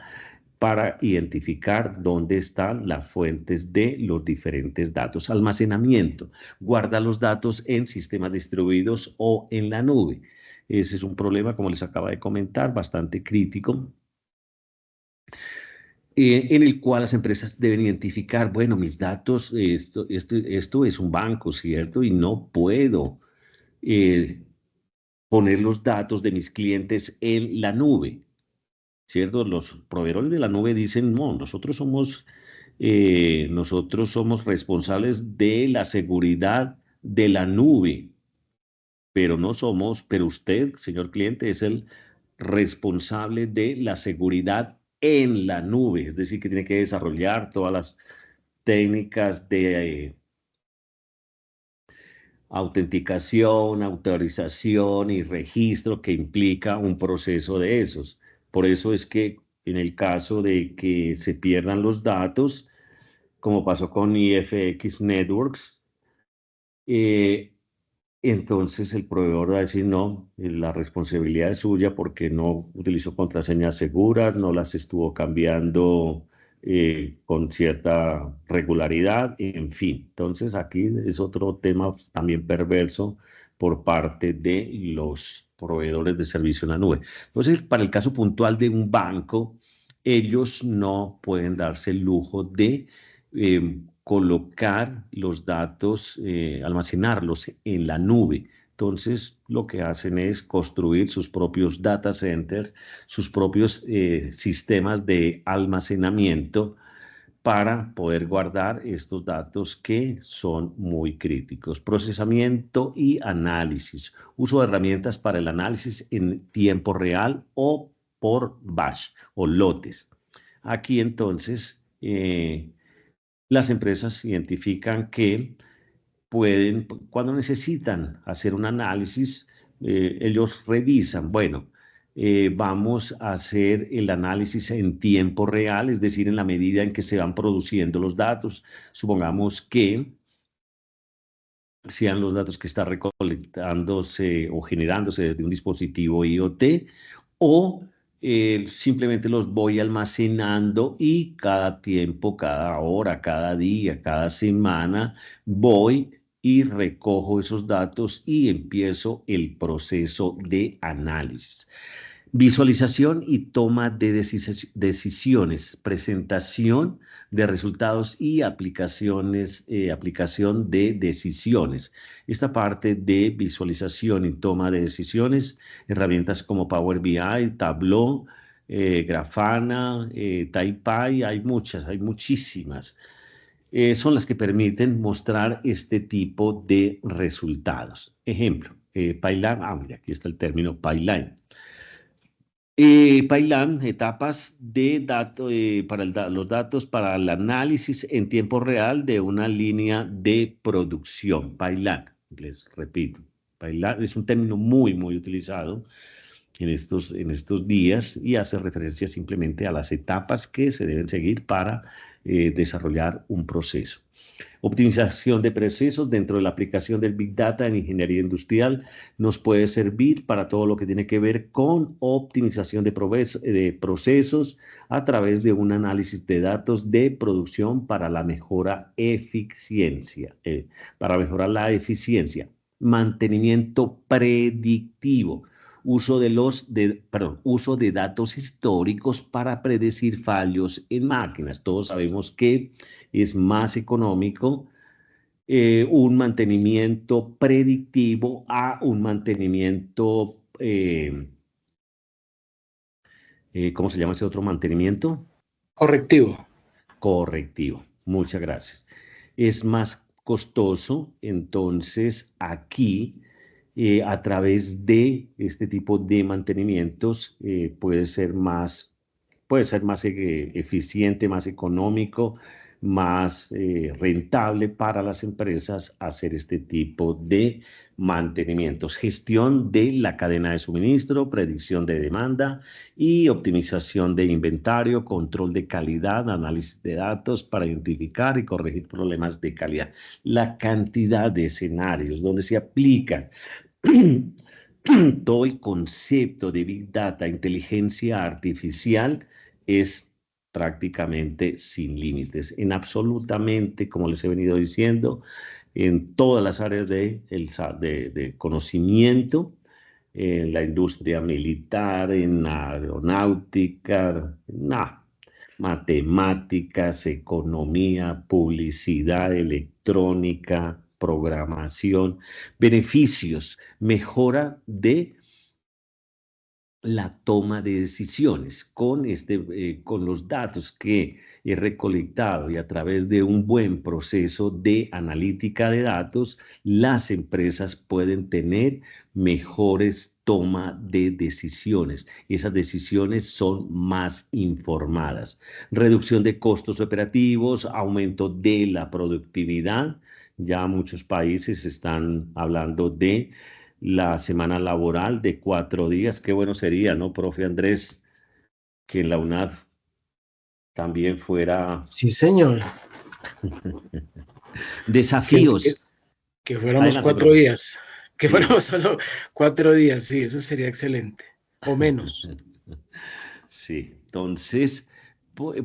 para identificar dónde están las fuentes de los diferentes datos. Almacenamiento, guarda los datos en sistemas distribuidos o en la nube. Ese es un problema, como les acaba de comentar, bastante crítico, en el cual las empresas deben identificar, bueno, mis datos, esto es un banco, ¿cierto? Y no puedo poner los datos de mis clientes en la nube, ¿cierto? Los proveedores de la nube dicen, no, nosotros somos responsables de la seguridad de la nube, pero usted, señor cliente, es el responsable de la seguridad en la nube, es decir, que tiene que desarrollar todas las técnicas de autenticación, autorización y registro que implica un proceso de esos. Por eso es que en el caso de que se pierdan los datos, como pasó con IFX Networks, entonces el proveedor va a decir, no, la responsabilidad es suya porque no utilizó contraseñas seguras, no las estuvo cambiando con cierta regularidad, en fin. Entonces aquí es otro tema también perverso por parte de los proveedores de servicio en la nube. Entonces, para el caso puntual de un banco, ellos no pueden darse el lujo de colocar los datos, almacenarlos en la nube. Entonces, lo que hacen es construir sus propios data centers, sus propios sistemas de almacenamiento para poder guardar estos datos que son muy críticos. Procesamiento y análisis. Uso de herramientas para el análisis en tiempo real o por batch o lotes. Aquí entonces las empresas identifican que pueden, cuando necesitan hacer un análisis, ellos revisan, bueno, vamos a hacer el análisis en tiempo real, es decir, en la medida en que se van produciendo los datos. Supongamos que sean los datos que están recolectándose o generándose desde un dispositivo IoT, o simplemente los voy almacenando y cada tiempo, cada hora, cada día, cada semana voy y recojo esos datos y empiezo el proceso de análisis. Visualización y toma de decisiones, presentación de resultados y aplicación de decisiones. Esta parte de visualización y toma de decisiones, herramientas como Power BI, Tableau, Grafana, TypePy, hay muchísimas. Son las que permiten mostrar este tipo de resultados. Ejemplo, pipeline, mira, aquí está el término pipeline. Pipeline, etapas de datos para los datos para el análisis en tiempo real de una línea de producción. Pipeline, les repito, pipeline es un término muy utilizado en estos días y hace referencia simplemente a las etapas que se deben seguir para desarrollar un proceso. Optimización de procesos dentro de la aplicación del Big Data en ingeniería industrial nos puede servir para todo lo que tiene que ver con optimización de procesos a través de un análisis de datos de producción para la mejora eficiencia, para mejorar la eficiencia. Mantenimiento predictivo. Uso de datos históricos para predecir fallos en máquinas. Todos sabemos que es más económico un mantenimiento predictivo a un mantenimiento, ¿cómo se llama ese otro mantenimiento? Correctivo. Correctivo. Muchas gracias. Es más costoso, entonces aquí a través de este tipo de mantenimientos puede ser más eficiente, más económico, más rentable para las empresas hacer este tipo de mantenimientos. Gestión de la cadena de suministro, predicción de demanda y optimización de inventario, control de calidad, análisis de datos para identificar y corregir problemas de calidad. La cantidad de escenarios donde se aplican todo el concepto de Big Data, inteligencia artificial, es prácticamente sin límites. En absolutamente, como les he venido diciendo, en todas las áreas de conocimiento, en la industria militar, en la aeronáutica, matemáticas, economía, publicidad electrónica, programación, beneficios, mejora de la toma de decisiones con los datos que he recolectado y a través de un buen proceso de analítica de datos, las empresas pueden tener mejores toma de decisiones. Esas decisiones son más informadas. Reducción de costos operativos, aumento de la productividad. Ya muchos países están hablando de la semana laboral de 4 días. Qué bueno sería, ¿no, profe Andrés, que en la UNAD también fuera Sí, señor. desafíos? Que fuéramos Adelante, 4 profe. días. Que Sí. fuéramos solo 4 días, sí, eso sería excelente. O menos. Sí, entonces,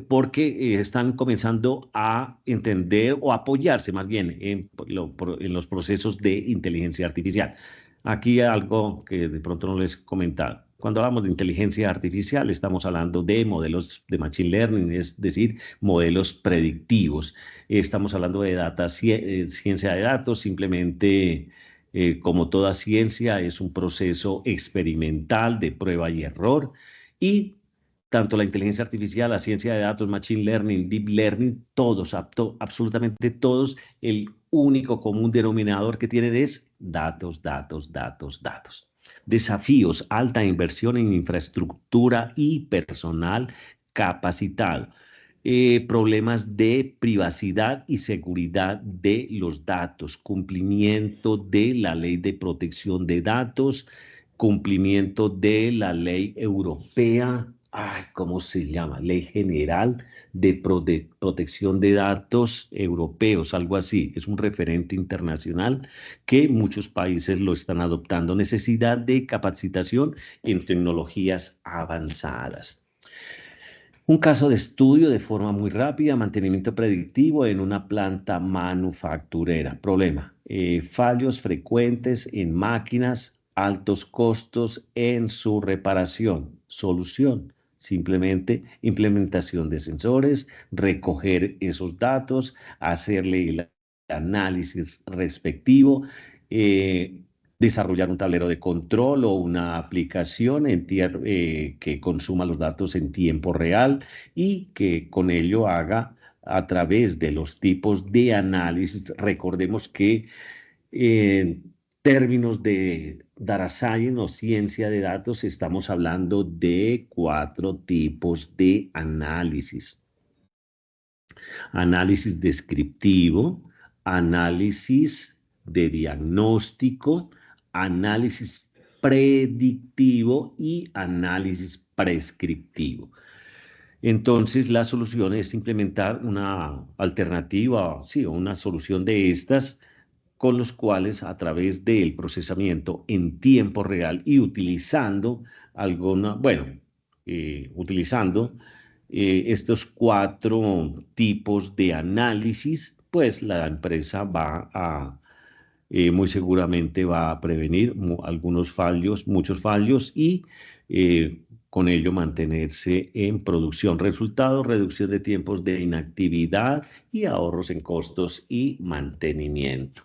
porque están comenzando a entender o apoyarse más bien en los procesos de inteligencia artificial. Aquí algo que de pronto no les he comentado. Cuando hablamos de inteligencia artificial, estamos hablando de modelos de machine learning, es decir, modelos predictivos. Estamos hablando de ciencia de datos, simplemente como toda ciencia, es un proceso experimental de prueba y error. Y tanto la inteligencia artificial, la ciencia de datos, machine learning, deep learning, todos, absolutamente todos, el único común denominador que tienen es datos, datos, datos, datos. Desafíos, alta inversión en infraestructura y personal capacitado. Problemas de privacidad y seguridad de los datos, cumplimiento de la ley de protección de datos, cumplimiento de la ley europea, ¿cómo se llama? Ley General de Protección de Datos Europeos, algo así. Es un referente internacional que muchos países lo están adoptando. Necesidad de capacitación en tecnologías avanzadas. Un caso de estudio de forma muy rápida, mantenimiento predictivo en una planta manufacturera. Problema, fallos frecuentes en máquinas, altos costos en su reparación. Solución, simplemente implementación de sensores, recoger esos datos, hacerle el análisis respectivo, desarrollar un tablero de control o una aplicación que consuma los datos en tiempo real y que con ello haga a través de los tipos de análisis. Recordemos que en términos de data science o ciencia de datos estamos hablando de 4 tipos de análisis. Análisis descriptivo, análisis de diagnóstico, análisis predictivo y análisis prescriptivo. Entonces, la solución es implementar una alternativa, sí, una solución de estas con los cuales a través del procesamiento en tiempo real y utilizando utilizando estos 4 tipos de análisis, pues la empresa muy seguramente va a prevenir algunos fallos, muchos fallos y con ello mantenerse en producción. Resultado, reducción de tiempos de inactividad y ahorros en costos y mantenimiento.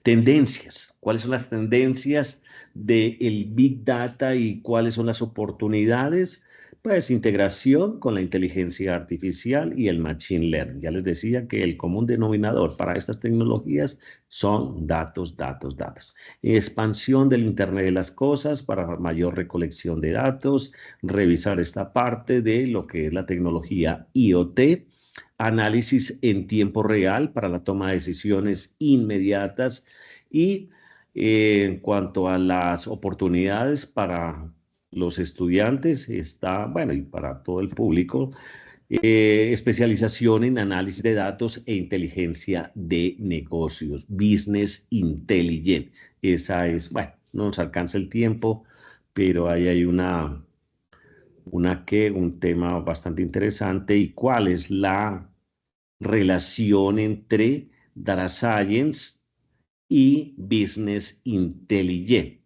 Tendencias. ¿Cuáles son las tendencias del Big Data y cuáles son las oportunidades? Pues integración con la inteligencia artificial y el machine learning. Ya les decía que el común denominador para estas tecnologías son datos, datos, datos. Expansión del Internet de las cosas para mayor recolección de datos, revisar esta parte de lo que es la tecnología IoT, análisis en tiempo real para la toma de decisiones inmediatas y en cuanto a las oportunidades para los estudiantes, está, bueno, y para todo el público, especialización en análisis de datos e inteligencia de negocios, Business Intelligence. Esa es, bueno, no nos alcanza el tiempo, pero ahí hay un tema bastante interesante. ¿Y cuál es la relación entre Data Science y Business Intelligence?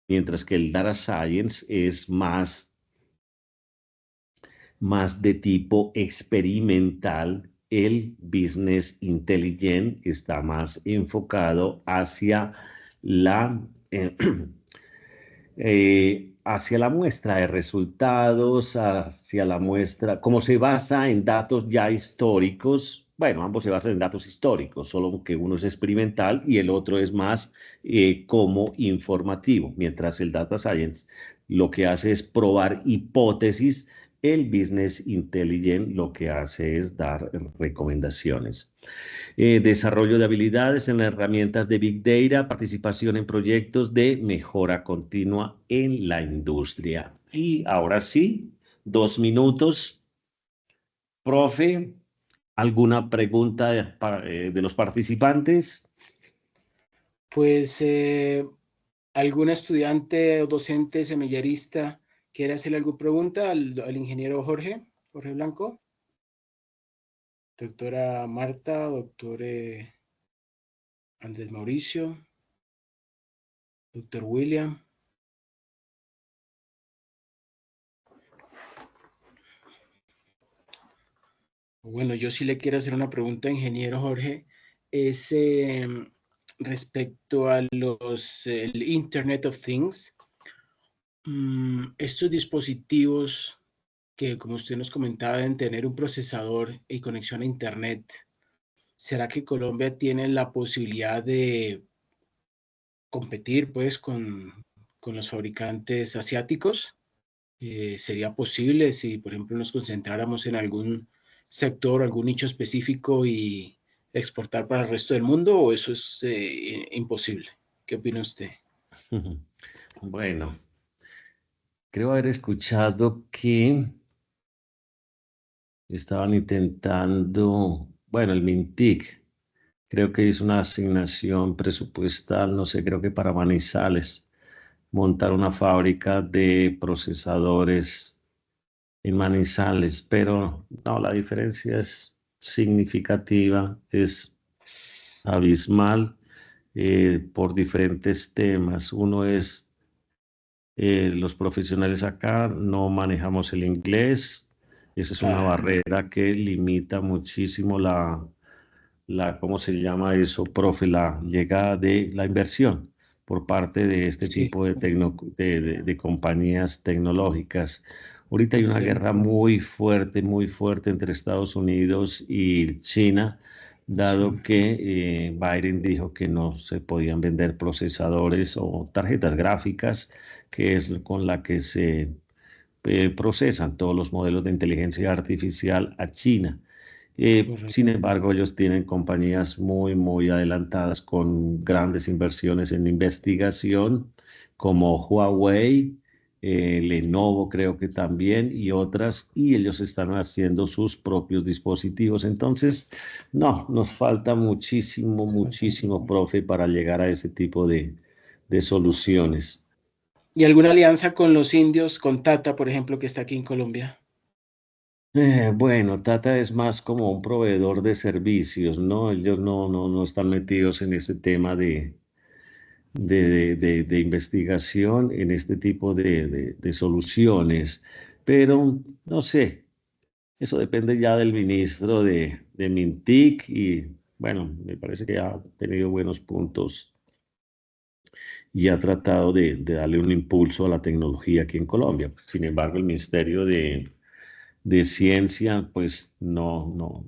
Mientras que el Data Science es más de tipo experimental, el Business Intelligence está más enfocado hacia la, hacia la muestra de resultados, hacia la muestra, como se basa en datos ya históricos. Bueno, ambos se basan en datos históricos, solo que uno es experimental y el otro es más como informativo, mientras el Data Science lo que hace es probar hipótesis, el Business Intelligence lo que hace es dar recomendaciones. Desarrollo de habilidades en las herramientas de Big Data, participación en proyectos de mejora continua en la industria. Y ahora sí, 2 minutos. Profe, ¿alguna pregunta de los participantes? Pues algún estudiante o docente semillarista quiere hacerle alguna pregunta al ingeniero Jorge Blanco. Doctora Marta, doctor Andrés Mauricio, doctor William. Bueno, yo sí le quiero hacer una pregunta, ingeniero Jorge. Es respecto a el Internet of Things. Estos dispositivos que, como usted nos comentaba, deben tener un procesador y conexión a Internet. ¿Será que Colombia tiene la posibilidad de competir pues con los fabricantes asiáticos? ¿Sería posible si, por ejemplo, nos concentráramos en algún sector, algún nicho específico y exportar para el resto del mundo, o eso es imposible? ¿Qué opina usted? Bueno, creo haber escuchado que estaban intentando, bueno, el MINTIC, creo que hizo una asignación presupuestal, no sé, creo que para Manizales, montar una fábrica de procesadores en Manizales, pero no, la diferencia es significativa, es abismal por diferentes temas. Uno es los profesionales acá no manejamos el inglés. Esa es una barrera que limita muchísimo ¿cómo se llama eso, profe? La llegada de la inversión por parte de este Sí, tipo de compañías tecnológicas. Ahorita hay una sí, guerra muy fuerte entre Estados Unidos y China, dado sí, que Biden dijo que no se podían vender procesadores o tarjetas gráficas, que es con la que se procesan todos los modelos de inteligencia artificial a China. Sin correcto. embargo, ellos tienen compañías muy adelantadas con grandes inversiones en investigación, como Huawei, Lenovo creo que también, y otras, y ellos están haciendo sus propios dispositivos. Entonces, no, nos falta muchísimo, profe, para llegar a ese tipo de soluciones. ¿Y alguna alianza con los indios, con Tata, por ejemplo, que está aquí en Colombia? Bueno, Tata es más como un proveedor de servicios, ¿no? Ellos no están metidos en ese tema de investigación, en este tipo de soluciones. Pero no sé, eso depende ya del ministro de Mintic y bueno, me parece que ha tenido buenos puntos y ha tratado de darle un impulso a la tecnología aquí en Colombia. Sin embargo, el Ministerio de Ciencia pues no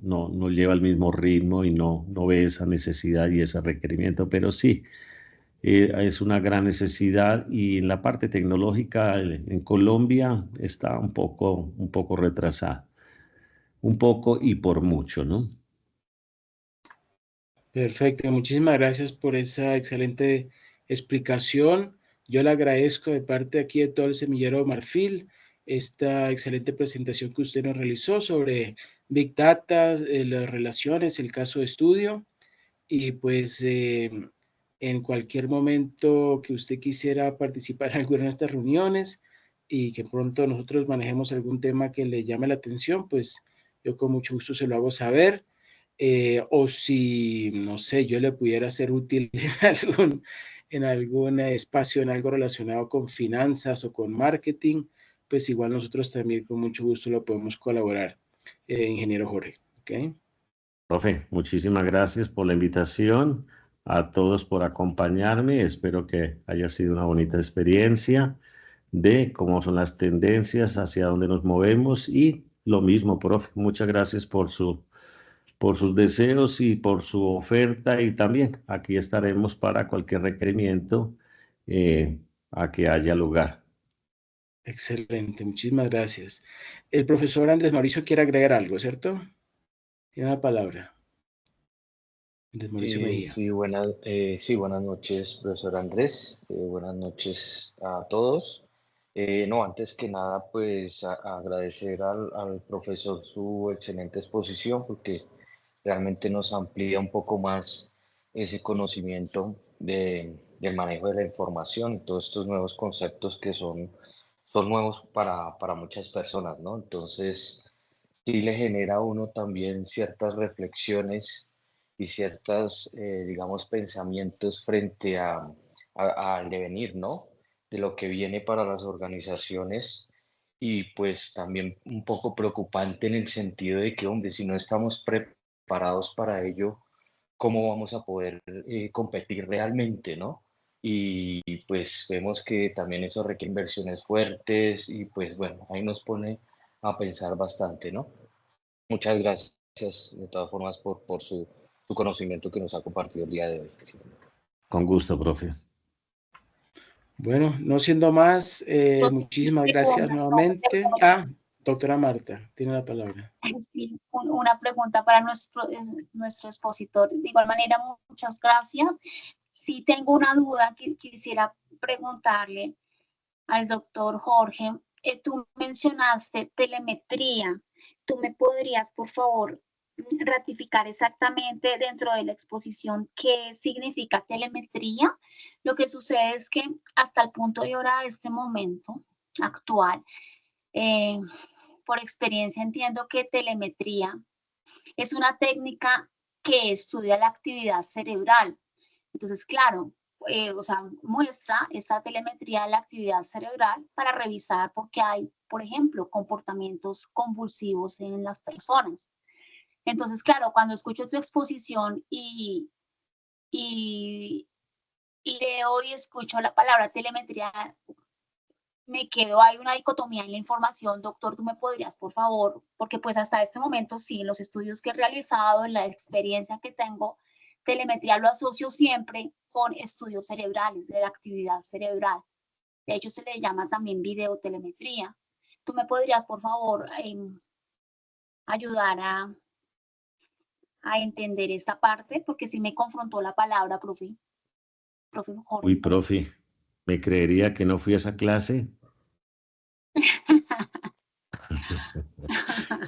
lleva el mismo ritmo y no ve esa necesidad y ese requerimiento, pero sí, es una gran necesidad y en la parte tecnológica en Colombia está un poco retrasada, un poco y por mucho, ¿no? Perfecto, muchísimas gracias por esa excelente explicación. Yo le agradezco de parte aquí de todo el Semillero Marfil esta excelente presentación que usted nos realizó sobre Big Data, las relaciones, el caso de estudio. Y pues en cualquier momento que usted quisiera participar en alguna de estas reuniones y que pronto nosotros manejemos algún tema que le llame la atención, pues yo con mucho gusto se lo hago saber. O si, no sé, yo le pudiera ser útil en algún espacio, en algo relacionado con finanzas o con marketing, pues igual nosotros también con mucho gusto lo podemos colaborar, ingeniero Jorge. ¿Okay? Profe, muchísimas gracias por la invitación, a todos por acompañarme. Espero que haya sido una bonita experiencia de cómo son las tendencias, hacia dónde nos movemos y lo mismo, profe. Muchas gracias por sus deseos y por su oferta y también aquí estaremos para cualquier requerimiento a que haya lugar. Excelente, muchísimas gracias. El profesor Andrés Mauricio quiere agregar algo, ¿cierto? Tiene la palabra. Andrés Mauricio Mejía. Sí, buenas noches, profesor Andrés. Buenas noches a todos. No, antes que nada, pues agradecer al profesor su excelente exposición porque realmente nos amplía un poco más ese conocimiento del manejo de la información y todos estos nuevos conceptos que son nuevos para muchas personas, ¿no? Entonces, sí le genera a uno también ciertas reflexiones y ciertas, digamos, pensamientos frente al devenir, ¿no? De lo que viene para las organizaciones y pues también un poco preocupante en el sentido de que, hombre, si no estamos preparados para ello, ¿cómo vamos a poder competir realmente, ¿no? Y pues vemos que también eso requiere inversiones fuertes y pues bueno, ahí nos pone a pensar bastante, ¿no? Muchas gracias de todas formas por su conocimiento que nos ha compartido el día de hoy. Con gusto, profe. Bueno, no siendo más, muchísimas gracias nuevamente. Doctora Marta, tiene la palabra. Sí, una pregunta para nuestro expositor. De igual manera, muchas gracias. Sí tengo una duda que quisiera preguntarle al doctor Jorge. Tú mencionaste telemetría. ¿Tú me podrías, por favor, ratificar exactamente dentro de la exposición qué significa telemetría? Lo que sucede es que hasta el punto y hora de este momento actual, por experiencia entiendo que telemetría es una técnica que estudia la actividad cerebral. Entonces, claro, muestra esa telemetría de la actividad cerebral para revisar por qué hay, por ejemplo, comportamientos convulsivos en las personas. Entonces, claro, cuando escucho tu exposición y leo y escucho la palabra telemetría, me quedo, hay una dicotomía en la información. Doctor, tú me podrías, por favor, porque pues hasta este momento sí, en los estudios que he realizado, en la experiencia que tengo, telemetría lo asocio siempre con estudios cerebrales, de la actividad cerebral. De hecho, se le llama también videotelemetría. ¿Tú me podrías, por favor, ayudar a entender esta parte? Porque sí me confrontó la palabra, profe Jorge. Uy, profe, ¿me creería que no fui a esa clase?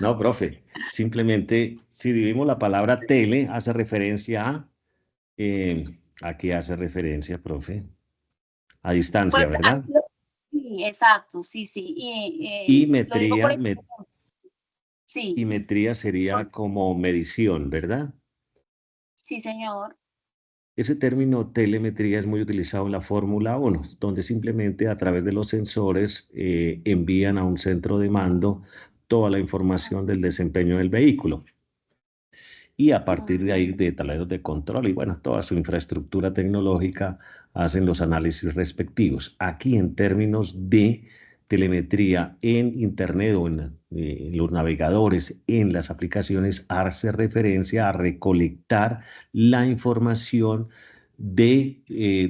No, profe, simplemente si dividimos la palabra tele, hace referencia ¿a qué hace referencia, profe? A distancia, Pues, ¿verdad? sí, exacto, sí. Y Lo digo por sí. Y metría sería como medición, ¿verdad? Sí, señor. Ese término telemetría es muy utilizado en la Fórmula 1, donde simplemente a través de los sensores envían a un centro de mando toda la información del desempeño del vehículo. y a partir de ahí de tableros de control y bueno, toda su infraestructura tecnológica hacen los análisis respectivos. Aquí en términos de telemetría en Internet o en los navegadores, en las aplicaciones, hace referencia a recolectar la información de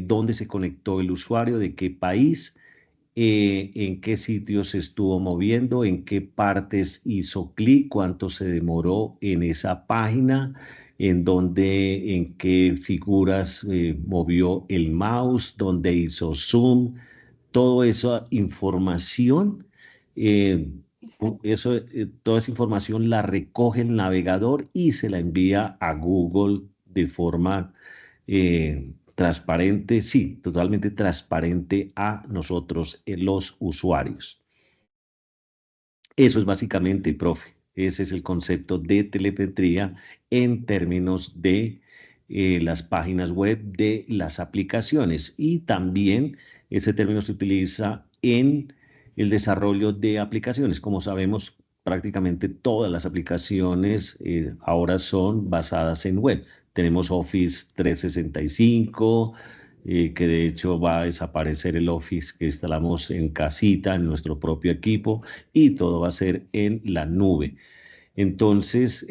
dónde se conectó el usuario, de qué país, en qué sitios se estuvo moviendo, en qué partes hizo clic, cuánto se demoró en esa página, en qué figuras movió el mouse, dónde hizo zoom, toda esa información, toda esa información la recoge el navegador y se la envía a Google de forma transparente, sí, totalmente transparente a nosotros, los usuarios. Eso es básicamente, profe, ese es el concepto de telemetría en términos de las páginas web de las aplicaciones, y también ese término se utiliza en el desarrollo de aplicaciones. Como sabemos, prácticamente todas las aplicaciones ahora son basadas en web. Tenemos Office 365, que de hecho va a desaparecer el Office que instalamos en casita, en nuestro propio equipo, y todo va a ser en la nube. Entonces,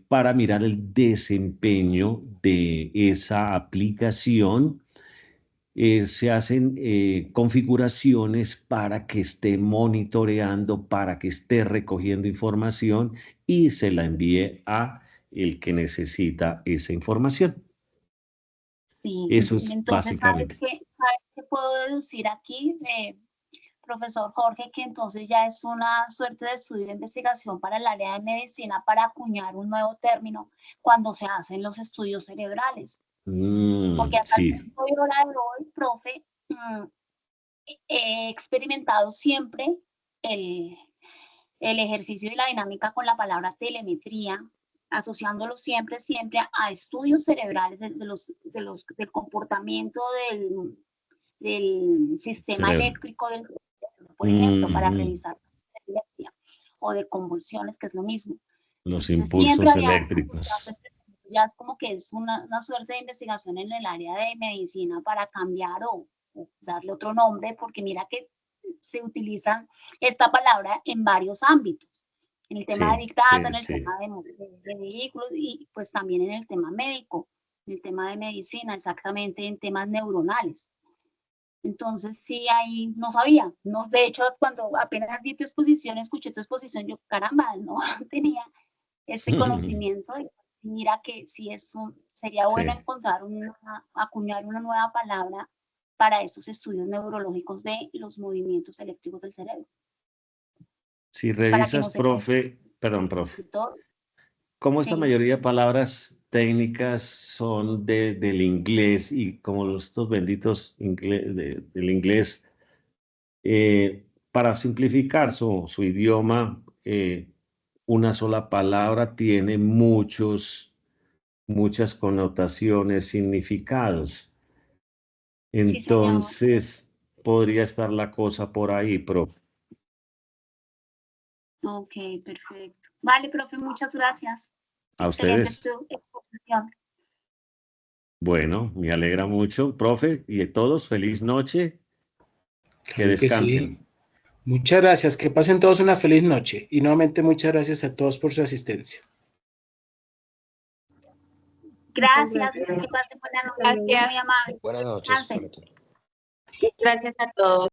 para mirar el desempeño de esa aplicación, se hacen configuraciones para que esté monitoreando, para que esté recogiendo información y se la envíe a el que necesita esa información. Sí, Eso es entonces, básicamente. ¿sabes qué puedo deducir aquí, profesor Jorge? Que entonces ya es una suerte de estudio de investigación para el área de medicina para acuñar un nuevo término cuando se hacen los estudios cerebrales. Porque hasta el Sí. punto de hora de hoy, profe, he experimentado siempre el ejercicio y la dinámica con la palabra telemetría, asociándolo siempre a estudios cerebrales del comportamiento del sistema Cerebro. eléctrico del cerebro, por ejemplo, para revisar epilepsia o de convulsiones, que es lo mismo. Los Entonces, impulsos eléctricos. ya es como que es una suerte de investigación en el área de medicina para cambiar o darle otro nombre, porque mira que se utiliza esta palabra en varios ámbitos, en el tema de Big Data, en el tema de vehículos y pues también en el tema médico, en el tema de medicina, exactamente en temas neuronales. Entonces, sí, ahí no sabía. No, de hecho, cuando apenas vi tu exposición, escuché tu exposición, yo, caramba, no tenía este conocimiento. Y mira que sí, sería bueno encontrar acuñar una nueva palabra para estos estudios neurológicos de los movimientos eléctricos del cerebro. Si revisas, profe, perdón, profe, como esta mayoría de palabras técnicas son del inglés y como estos benditos del inglés, para simplificar su idioma, una sola palabra tiene muchas connotaciones, significados. Entonces, podría estar la cosa por ahí, profe. Ok, perfecto. Vale, profe, muchas gracias. A ustedes. Tu exposición. Bueno, me alegra mucho, profe, y a todos, feliz noche. Que descansen. Sí. Muchas gracias, que pasen todos una feliz noche. Y nuevamente muchas gracias a todos por su asistencia. Gracias, que pasen buena noche. Muy amable. Buenas noches. Gracias a todos.